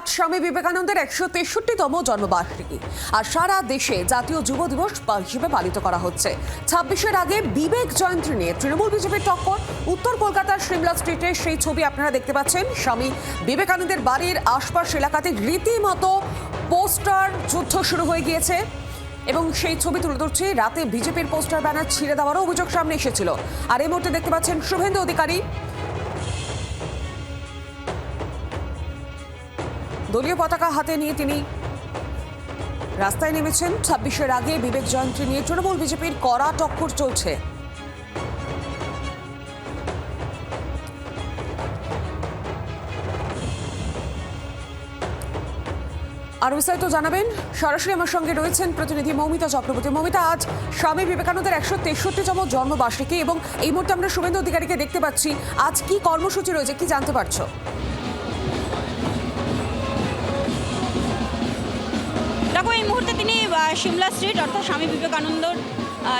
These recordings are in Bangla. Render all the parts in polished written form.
আজ স্বামী বিবেকানন্দের ১৬৩তম জন্মবার্ষিকী আর সারা দেশে জাতীয় যুব দিবস হিসেবে পালিত করা হচ্ছে। ২৬-এর আগে বিবেক জয়ন্তী নিয়ে তৃণমূল বিজেপির টক্কর। উত্তর কলকাতার সিমলা স্ট্রিটে সেই ছবি আপনারা দেখতে পাচ্ছেন। স্বামী বিবেকানন্দের বাড়ির আশপাশ এলাকাতে রীতিমতো পোস্টার যুদ্ধ শুরু হয়ে গিয়েছে এবং সেই ছবি তুলে ধরছে। রাতে বিজেপির পোস্টার ব্যানার ছিঁড়ে দেওয়ারও অভিযোগ সামনে এসেছিল। আর এই মুহূর্তে দেখতে পাচ্ছেন শুভেন্দু অধিকারী দলীয় পতাকা হাতে নিয়ে তিনি রাস্তায় নেমেছেন। ২৬-এর আগে বিবেক জয়ন্তী নিয়ে তৃণমূল বিজেপির কড়া টক্কর চলছে। আর বিস্তারিত জানাবেন, সরাসরি আমার সঙ্গে রয়েছেন প্রতিনিধি মৌমিতা চক্রবর্তী। মৌমিতা, আজ স্বামী বিবেকানন্দের ১৬৩তম জন্মবার্ষিকী এবং এই মুহূর্তে আমরা শুভেন্দু অধিকারীকে দেখতে পাচ্ছি। আজ কি কর্মসূচি রয়েছে, কি জানতে পারছো? দেখো, এই মুহূর্তে তিনি সিমলা স্ট্রিট অর্থাৎ স্বামী বিবেকানন্দর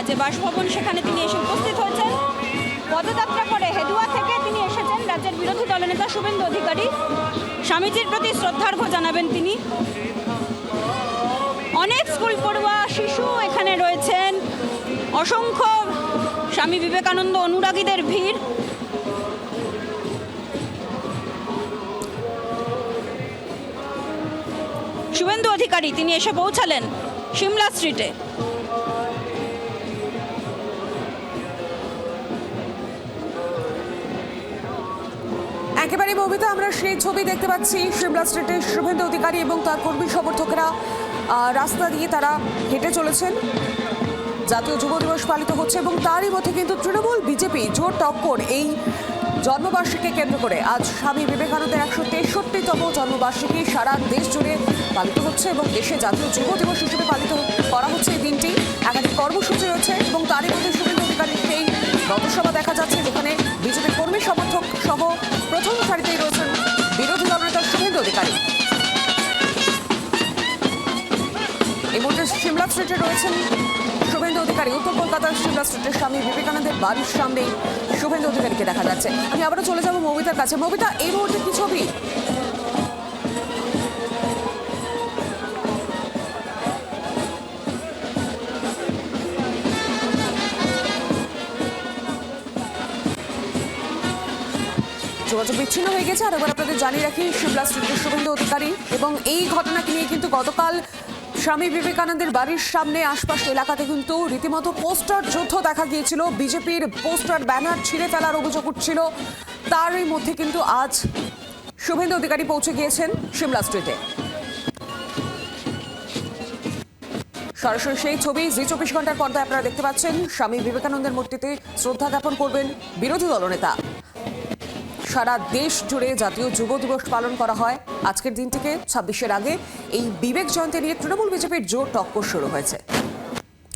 যে বাসভবন সেখানে তিনি এসে উপস্থিত হয়েছেন। পদযাত্রা করে হেদুয়া থেকে তিনি এসেছেন। রাজ্যের বিরোধী দলনেতা শুভেন্দু অধিকারী স্বামীজির প্রতি শ্রদ্ধার্ঘ্য জানাবেন তিনি। অনেক স্কুল পড়ুয়া শিশু এখানে রয়েছেন, অসংখ্য স্বামী বিবেকানন্দ অনুরাগীদের ভিড়। শুভেন্দু অধিকারী তিনি এসে পৌঁছালেন সিমলা স্ট্রিটে। একেবারে মৌমিতা, আমরা সেই ছবি দেখতে পাচ্ছি। সিমলা স্ট্রিটে শুভেন্দু অধিকারী এবং তার কর্মী সমর্থকেরা রাস্তা দিয়ে তারা হেঁটে চলেছেন। জাতীয় যুব দিবস পালিত হচ্ছে এবং তারই মধ্যে কিন্তু তৃণমূল বিজেপি জোর টক্কর। এই জন্মবার্ষিকী কেন্দ্র করে আজ স্বামী বিবেকানন্দের ১৬৩তম জন্মবার্ষিকী সারা দেশ জুড়ে পালিত হচ্ছে এবং দেশে জাতীয় যুব দিবস হিসেবে পালিত করা হচ্ছে এই দিনটি। একাধিক কর্মসূচি রয়েছে এবং তারই মধ্যে শুভেন্দু অধিকারীর সেই রথসভা দেখা যাচ্ছে, যেখানে বিজেপির কর্মী সমর্থক সহ প্রথম সারিতেই রয়েছেন বিরোধী দলনেতা শুভেন্দু অধিকারী। এই মুহূর্তে সিমলা স্ট্রিটে রয়েছেন শুভেন্দু অধিকারী। উত্তর কলকাতার সিমলা স্ট্রিটের স্বামী বিবেকানন্দের বাড়ির সামনেই শুভেন্দু অধিকারীকে দেখা যাচ্ছে। আমি আবারও চলে যাবো মৌমিতার কাছে। মৌমিতা, এই মুহূর্তে কি ছবি? যোগাযোগ বিচ্ছিন্ন হয়ে গেছে। আর এবার আপনাদের জানিয়ে রাখি, সিমলা স্ট্রিটের শুভেন্দু অধিকারী এবং এই ঘটনাকে নিয়ে কিন্তু গতকাল স্বামী বিবেকানন্দের বাড়ির সামনে আশপাশ এলাকাতে কিন্তু রীতিমতো পোস্টার যুদ্ধ দেখা গিয়েছিল। বিজেপির পোস্টার ব্যানার ছিঁড়ে ফেলার অভিযোগ উঠছিল। তারই মধ্যে কিন্তু আজ শুভেন্দু অধিকারী পৌঁছে গিয়েছেন সিমলা স্ট্রিটে। সরাসরি সেই ছবি জি২৪ ঘন্টার পর্দায় আপনারা দেখতে পাচ্ছেন। স্বামী বিবেকানন্দের মূর্তিতে শ্রদ্ধা জ্ঞাপন করবেন বিরোধী দলনেতা। সারা দেশ জুড়ে জাতীয় যুব দিবস পালন করা হয় আজকের দিনটিকে। ২৬-এর আগে এই বিবেক জয়ন্তী নিয়ে তৃণমূল বিজেপির জোর টক্কর শুরু হয়েছে।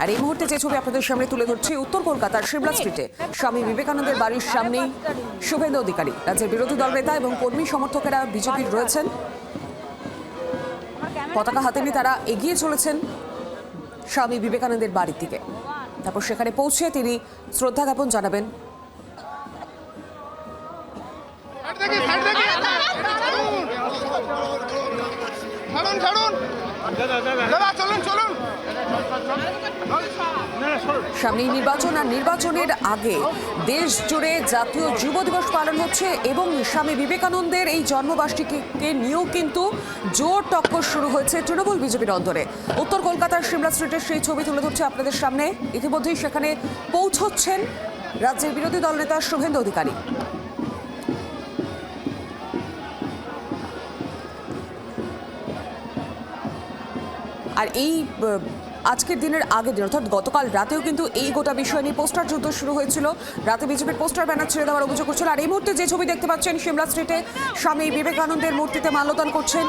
আর এই মুহূর্তে যে ছবি আপনাদের সামনে তুলে ধরছি, উত্তর কলকাতার সিমলা স্ট্রিটে স্বামী বিবেকানন্দের বাড়ির সামনেই শুভেন্দু অধিকারী। রাজ্যের বিরোধী দল নেতা এবং কর্মী সমর্থকেরা বিজেপির রয়েছেন। পতাকা হাতে নিয়ে তারা এগিয়ে চলেছেন স্বামী বিবেকানন্দের বাড়ির দিকে। তারপর সেখানে পৌঁছে তিনি শ্রদ্ধা জ্ঞাপন জানাবেন। সামনেই নির্বাচন, আর নির্বাচনের আগে দেশ জুড়ে জাতীয় যুব দিবস পালন হচ্ছে এবং স্বামী বিবেকানন্দের এই জন্মবার্ষিকীকে নিয়েও কিন্তু জোর টক্কর শুরু হয়েছে তৃণমূল বিজেপির অন্তরে। উত্তর কলকাতার সিমলা স্ট্রিটের সেই ছবি তুলে ধরছে আপনাদের সামনে। ইতিমধ্যেই সেখানে পৌঁছচ্ছেন রাজ্যের বিরোধী দলনেতা শুভেন্দু অধিকারী। আর এই আজকের দিনের আগের দিন অর্থাৎ গতকাল রাতেও কিন্তু এই গোটা বিষয় নিয়ে পোস্টার যুদ্ধ শুরু হয়েছিল। রাতে বিজেপির পোস্টার ব্যানার ছেড়ে দেওয়ার অভিযোগ করছিল। আর এই মুহূর্তে যে ছবি দেখতে পাচ্ছেন, সিমলা স্ট্রিটে স্বামী বিবেকানন্দের মূর্তিতে মাল্যদান করছেন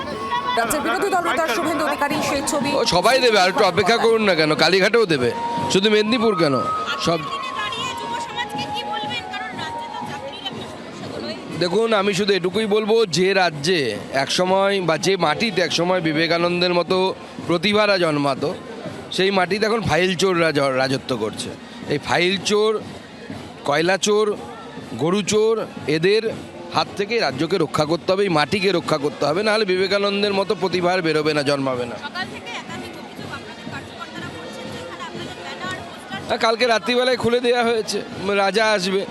রাজ্যের বিরোধী দলনেতা শুভেন্দু অধিকারী। সেই ছবি সবাই দেবে, আর একটু অপেক্ষা করুন না কেন, কালীঘাটেও দেবে, শুধু মেদিনীপুর কেন, সব। দেখুন, আমি শুধু এটুকুই বলবো, যে রাজ্যে একসময় বা যে মাটিতে একসময় বিবেকানন্দের মতো প্রতিভারা জন্মাতো, সেই মাটিতে এখন ফাইল চোররা রাজত্ব করছে। এই ফাইল চোর, কয়লা চোর, গরু চোর, এদের হাত থেকে এই রাজ্যকে রক্ষা করতে হবে, এই মাটিকে রক্ষা করতে হবে, নাহলে বিবেকানন্দের মতো প্রতিভা আর বেরোবে না, জন্মাবে না। সকাল থেকে একাধিক অভিযোগ আপনাদের কার্যকর্তারা করছেন যে এখানে আপনাদের ব্যানার পোস্টার আর কালকে রাত্রিবেলায় খুলে দেওয়া হয়েছে, রাজা আসবে,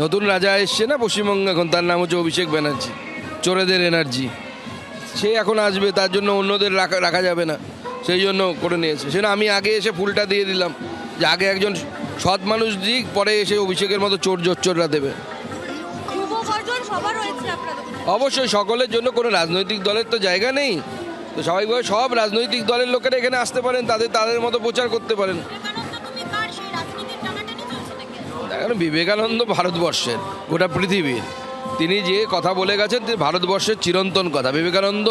নতুন রাজা এসছে না পশ্চিমবঙ্গে, এখন তার নাম হচ্ছে অভিষেক ব্যানার্জি, চোরেদের এনার্জি। সে এখন আসবে, তার জন্য অন্যদের রাখা যাবে না, সেই জন্য করে নিয়েছে। সেটা আমি আগে এসে ফুলটা দিয়ে দিলাম, যে আগে একজন সৎ মানুষ দিক, পরে এসে অভিষেকের মতো জোচ্চোররা দেবে। যুব বর্জন সবার রয়েছে আপনাদের। অবশ্যই সকলের জন্য, কোনো রাজনৈতিক দলের তো জায়গা নেই, তো স্বাভাবিকভাবে সব রাজনৈতিক দলের লোকেরা এখানে আসতে পারেন, তাদের মতো প্রচার করতে পারেন। বিবেকানন্দ তুমি কার সেই রাজনীতির টানাটানি চলছে নাকি? এখন বিবেকানন্দ ভারতবর্ষের, গোটা পৃথিবীর, তিনি যে কথা বলে গেছেন তিনি ভারতবর্ষের চিরন্তন কথা। বিবেকানন্দ,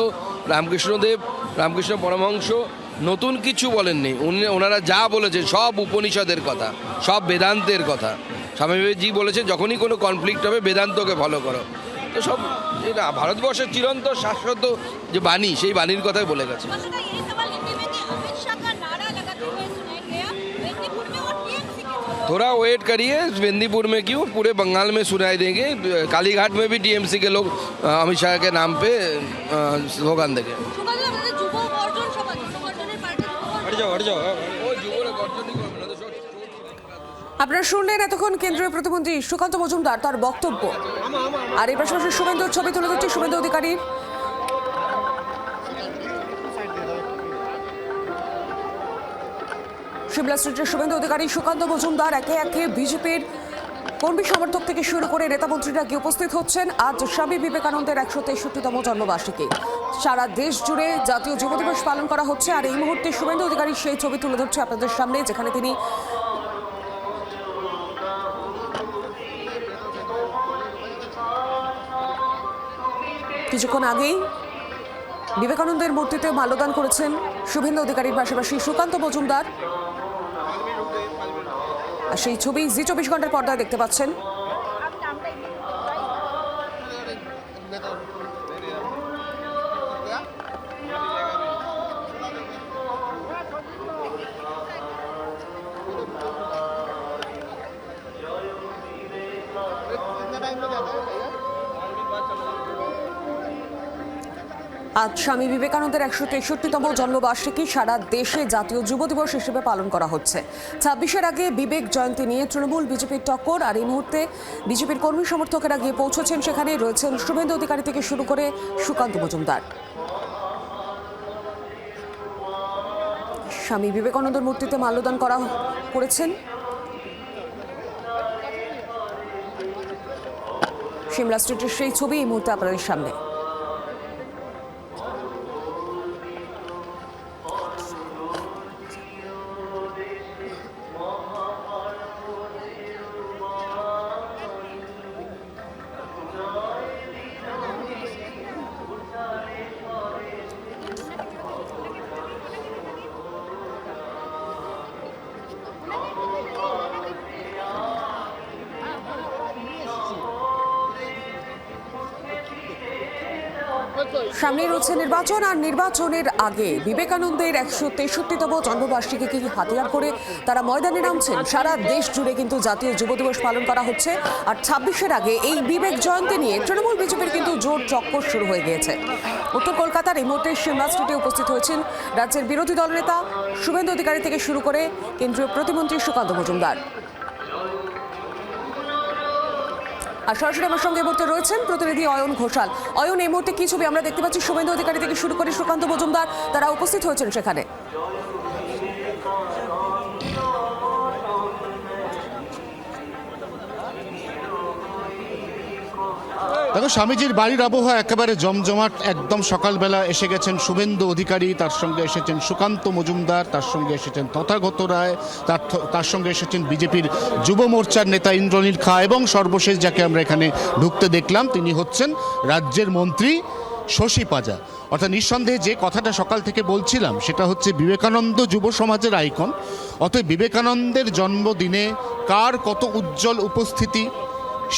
রামকৃষ্ণদেব, রামকৃষ্ণ পরমহংস নতুন কিছু বলেননি, ওনারা যা বলেছেন সব উপনিষদের কথা, সব বেদান্তের কথা। স্বামী বিবেকজি বলেছেন যখনই কোনো কনফ্লিক্ট হবে বেদান্তকে ফলো করো, তো সব এটা ভারতবর্ষের চিরন্তন শাশ্বত যে বাণী, সেই বাণীর কথাই বলে গেছে। वसुधा यही सवाल हिंदी में कि अमित शाह का नारा लगाते हुए सुनाई गया मेदिनीपुर में और टीएमसी के थोड़ा वेट करिए, मेदिनीपुर में क्यों, पूरे बंगाल में सुनाई देंगे। कालीघाट में भी टीएमसी के लोग अमित शाह के नाम पे स्लोगान देंगे। সুকান্ত আপনাদের যুব বর্জন সভা যুব বর্জনের পার্টি আপনারা শুনলেন এতক্ষণ কেন্দ্রীয় প্রতিমন্ত্রী সুকান্ত মজুমদার তার বক্তব্য। আর এই পাশাপাশি শুভেন্দুর ছবি তুলে ধরছে শুভেন্দু অধিকারীর। শিমলা স্ট্রিটের শুভেন্দু অধিকারী, সুকান্ত মজুমদার একে একে বিজেপির কর্মী সমর্থক থেকে শুরু করে নেতামন্ত্রীরা গিয়ে উপস্থিত হচ্ছেন। আজ স্বামী বিবেকানন্দের 163তম জন্মবার্ষিকী, সারা দেশ জুড়ে জাতীয় যুব দিবস পালন করা হচ্ছে। আর এই মুহূর্তে শুভেন্দু অধিকারী সেই ছবি তুলে ধরছে আপনাদের সামনে, যেখানে তিনি কিছুক্ষণ আগেই বিবেকানন্দের মূর্তিতে মাল্যদান করেছেন শুভেন্দু অধিকারীর পাশাপাশি সুকান্ত মজুমদার। আর সেই ছবি জি 24 ঘন্টার পর্দায় দেখতে পাচ্ছেন। আজ স্বামী বিবেকানন্দের 163তম জন্মবার্ষিকী সারা দেশে জাতীয় যুব দিবস হিসেবে পালন করা হচ্ছে। 26-এর আগে বিবেক জয়ন্তী নিয়ে তৃণমূল বিজেপির টক্কর। আর এই মুহূর্তে বিজেপির কর্মী সমর্থকেরা গিয়ে পৌঁছেছেন সেখানে, রয়েছেন শুভেন্দু অধিকারী থেকে শুরু করে সুকান্ত মজুমদার। স্বামী বিবেকানন্দের মূর্তিতে মাল্যদান করেছেন। সিমলা স্ট্রিটের সেই ছবি এই মুহূর্তে আপনাদের সামনে। সামনে রয়েছে নির্বাচন, আর নির্বাচনের আগে বিবেকানন্দের 163তম জন্মবার্ষিকীকে হাতিয়ার করে তারা ময়দানে নামছেন। সারা দেশ জুড়ে কিন্তু জাতীয় যুব দিবস পালন করা হচ্ছে। আর 26-এর আগে এই বিবেক জয়ন্তী নিয়ে তৃণমূল বিজেপির কিন্তু জোর চক্কর শুরু হয়ে গিয়েছে। উত্তর কলকাতার এই মুহূর্তে সিমলা স্ট্রিটে উপস্থিত হয়েছেন রাজ্যের বিরোধী দলনেতা শুভেন্দু অধিকারী থেকে শুরু করে কেন্দ্রীয় প্রতিমন্ত্রী সুকান্ত মজুমদার। আর সরাসরি আমার সঙ্গে এই মুহূর্তে রয়েছেন প্রতিনিধি অয়ন ঘোষাল। অয়ন, এই মুহূর্তে কি ছবি আমরা দেখতে পাচ্ছি? শুভেন্দু অধিকারী থেকে শুরু করে সুকান্ত মজুমদার তারা উপস্থিত হয়েছেন সেখানে। দেখো, স্বামীজির বাড়ির আবহাওয়া একেবারে জমজমাট। একদম সকালবেলা এসে গেছেন শুভেন্দু অধিকারী, তার সঙ্গে এসেছেন সুকান্ত মজুমদার, তার সঙ্গে এসেছেন তথাগত রায়, তার সঙ্গে এসেছেন বিজেপির যুব মোর্চার নেতা ইন্দ্রনীল খা, এবং সর্বশেষ যাকে আমরা এখানে ঢুকতে দেখলাম তিনি হচ্ছেন রাজ্যের মন্ত্রী শশী পাজা। অর্থাৎ নিঃসন্দেহে যে কথাটা সকাল থেকে বলছিলাম সেটা হচ্ছে বিবেকানন্দ যুব সমাজের আইকন। অতএব বিবেকানন্দের জন্মদিনে কার কত উজ্জ্বল উপস্থিতি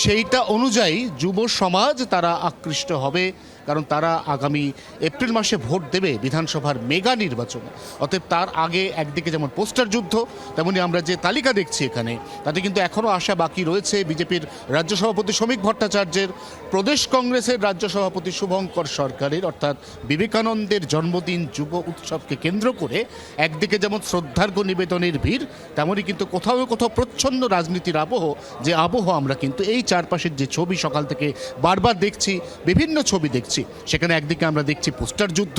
সেইটা অনুযায়ী যুব সমাজ তারা আকৃষ্ট হবে কারণ তারা আগামী এপ্রিল মাসে ভোট দেবে বিধানসভার মেগা নির্বাচনে। অতএব তার আগে একদিকে যেমন পোস্টার যুদ্ধ, তেমনি আমরা যে তালিকা দেখছি এখানে তাতে কিন্তু এখনও আশা বাকি রয়েছে বিজেপির রাজ্য সভাপতি শ্রমিক ভট্টাচার্যের, প্রদেশ কংগ্রেসের রাজ্য সভাপতি শুভঙ্কর সরকারের, অর্থাৎ বিবেকানন্দের জন্মদিন যুব উৎসবকে কেন্দ্র করে একদিকে যেমন শ্রদ্ধার্ঘ্য নিবেদনের ভিড়, তেমনই কিন্তু কোথাও না কোথাও প্রচ্ছন্ন রাজনীতির আবহ, যে আবহ আমরা কিন্তু এই চারপাশের যে ছবি সকাল থেকে বারবার দেখছি, বিভিন্ন ছবি দেখছি, সেখানে একদিকে আমরা দেখছি পোস্টার যুদ্ধ,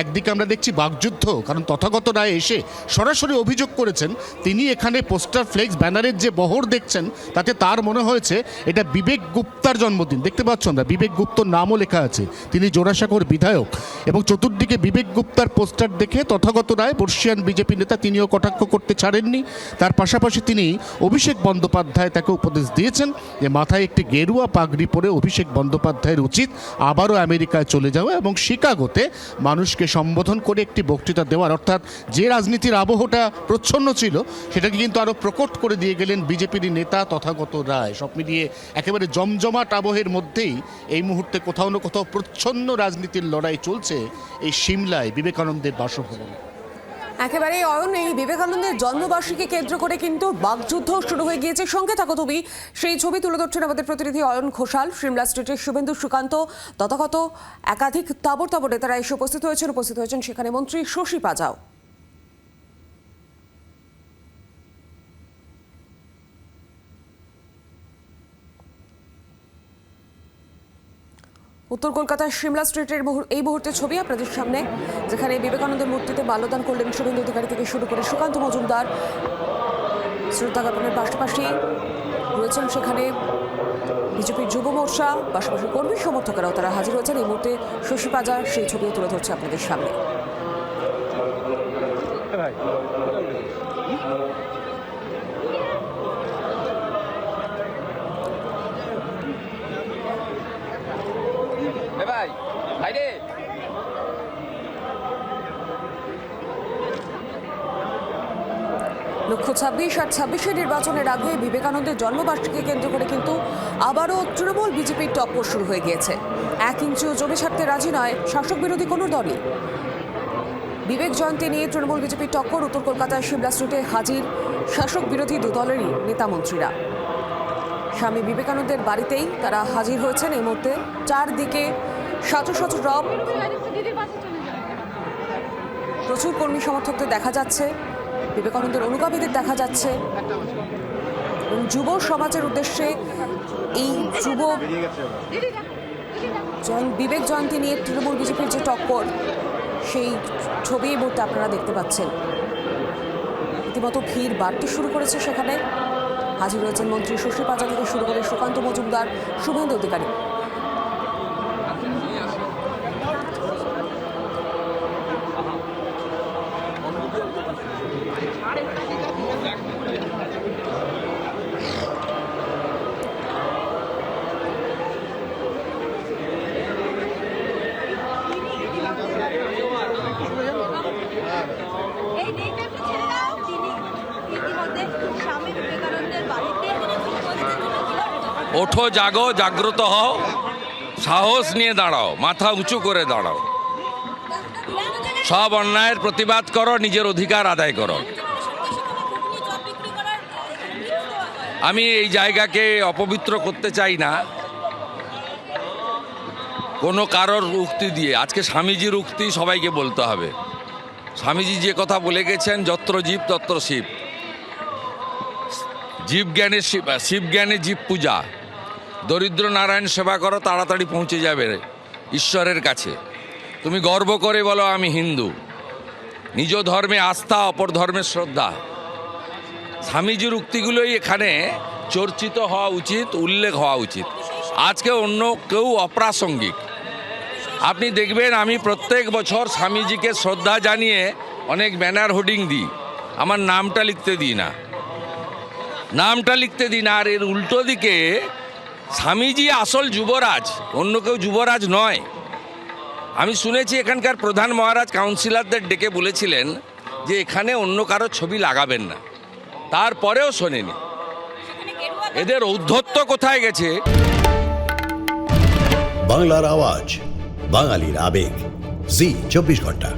একদিকে আমরা দেখছি বাকযুদ্ধ। কারণ তথাগত রায় এসে সরাসরি অভিযোগ করেছেন তিনি এখানে পোস্টার ফ্লেক্স ব্যানারের যে বহর দেখছেন তাতে তার মনে হয়েছে এটা বিবেক গুপ্তার জন্মদিন। দেখতে পাচ্ছ আমরা বিবেক গুপ্তর নামও লেখা আছে, তিনি জোড়াসাঁকোর বিধায়ক, এবং চতুর্দিকে বিবেক গুপ্তার পোস্টার দেখে তথাগত রায় বর্ষিয়ান বিজেপি নেতা তিনিও কটাক্ষ করতে ছাড়েননি। তার পাশাপাশি তিনি অভিষেক বন্দ্যোপাধ্যায় তাকে উপদেশ দিয়েছেন যে মাথায় একটি গেরুয়া পাগড়ি পরে অভিষেক বন্দ্যোপাধ্যায়ের উচিত আবারও আমেরিকায় চলে যাওয়া এবং শিকাগোতে মানুষকে সম্বোধন করে একটি বক্তৃতা দেওয়ার। অর্থাৎ যে রাজনীতির আবহটা প্রচ্ছন্ন ছিল সেটাকে কিন্তু আরও প্রকট করে দিয়ে গেলেন বিজেপির নেতা তথাগত রায়। সব মিলিয়ে একেবারে জমজমাট আবহের মধ্যেই এই মুহূর্তে কোথাও না কোথাও প্রচ্ছন্ন রাজনীতির লড়াই চলছে এই সিমলায় বিবেকানন্দের বাসভবনে। একেবারে অয়ন, এই বিবেকানন্দের জন্মবার্ষিকী কেন্দ্র করে কিন্তু বাকযুদ্ধ শুরু হয়ে গিয়েছে। সঙ্গে থাকো তুমি, সেই ছবি তুলে ধরছেন আমাদের প্রতিনিধি অয়ন ঘোষাল। সিমলা স্ট্রিটের শুভেন্দু সুকান্ত তথাগত একাধিক তাবর তাবর নেতারা এসে উপস্থিত হয়েছেন সেখানে মন্ত্রী শশী পাজাও। উত্তর কলকাতার সিমলা স্ট্রিটের এই মুহূর্তে ছবি আপনাদের সামনে, যেখানে বিবেকানন্দের মূর্তিতে মাল্যদান করলেন শুভেন্দু অধিকারী থেকে শুরু করে সুকান্ত মজুমদার। শ্রদ্ধা জ্ঞাপনের পাশাপাশি রয়েছেন সেখানে বিজেপির যুব মোর্চা, পাশাপাশি কর্মী সমর্থকেরাও তারা হাজির হয়েছেন। এই মুহূর্তে শশী পাজার সেই ছবিও তুলে ধরছে আপনাদের সামনে। লক্ষ্য 26 আর 26-এর নির্বাচনের আগে বিবেকানন্দের জন্মবার্ষিকী কেন্দ্র করে কিন্তু আবারও তৃণমূল বিজেপির টক্কর শুরু হয়ে গিয়েছে। 1 ইঞ্চিও জমি ছাড়তে রাজি নয় শাসক বিরোধী কোনো দলই। বিবেক জয়ন্তী নিয়ে তৃণমূল বিজেপির টক্কর। উত্তর কলকাতার সিমলা স্ট্রিটে হাজির শাসক বিরোধী দু দলেরই নেতা মন্ত্রীরা। স্বামী বিবেকানন্দের বাড়িতেই তারা হাজির হয়েছেন। এই মুহূর্তে চারদিকে শত শত রব, প্রচুর কর্মী সমর্থকদের দেখা যাচ্ছে, বিবেকানন্দের অনুগামীদের দেখা যাচ্ছে এবং যুব সমাজের উদ্দেশ্যে এই যুব বিবেক জয়ন্তী নিয়ে তৃণমূল বিজেপির যে টক্কর, সেই ছবি এই মুহূর্তে আপনারা দেখতে পাচ্ছেন। রীতিমতো ভিড় বাড়তে শুরু করেছে সেখানে। হাজির রয়েছেন মন্ত্রী শশী পাজা থেকে শুরু করে সুকান্ত মজুমদার, শুভেন্দু অধিকারী। ওঠো, জাগো, জাগ্রত হও, সাহস নিয়ে দাঁড়াও, মাথা উঁচু করে দাঁড়াও, সব অন্যায়ের প্রতিবাদ করো, নিজের অধিকার আদায় করো। আমি এই জায়গাকে অপবিত্র করতে চাই না কোনো কারোর উক্তি দিয়ে। আজকে স্বামীজির উক্তি সবাইকে বলতে হবে। স্বামীজি যে কথা বলে গেছেন, যত্র জীব তত্র শিব, জীব জ্ঞানের শিব জ্ঞানের জীব পূজা, দরিদ্র নারায়ণ সেবা করো, তাড়াতাড়ি পৌঁছে যাবে ঈশ্বরের কাছে। তুমি গর্ব করে বলো আমি হিন্দু, নিজ ধর্মে আস্থা, অপর ধর্মে শ্রদ্ধা। স্বামীজির উক্তিগুলোই এখানে চর্চিত হওয়া উচিত, উল্লেখ হওয়া উচিত। আজকে অন্য কেউ অপ্রাসঙ্গিক। আপনি দেখবেন আমি প্রত্যেক বছর স্বামীজিকে শ্রদ্ধা জানিয়ে অনেক ব্যানার হোর্ডিং দিই, আমার নামটা লিখতে দিই না, আর এর উল্টো দিকে স্বামীজি আসল যুবরাজ, অন্য কেউ যুবরাজ নয়। আমি শুনেছি এখানকার প্রধান মহারাজ কাউন্সিলরদের ডেকে বলেছিলেন যে এখানে অন্য কারো ছবি লাগাবেন না, তারপরেও শোনেনি। এদের ঔদ্ধত্য কোথায় গেছে? বাংলার আওয়াজ, বাঙালির আবেগ জি 24 ঘন্টা।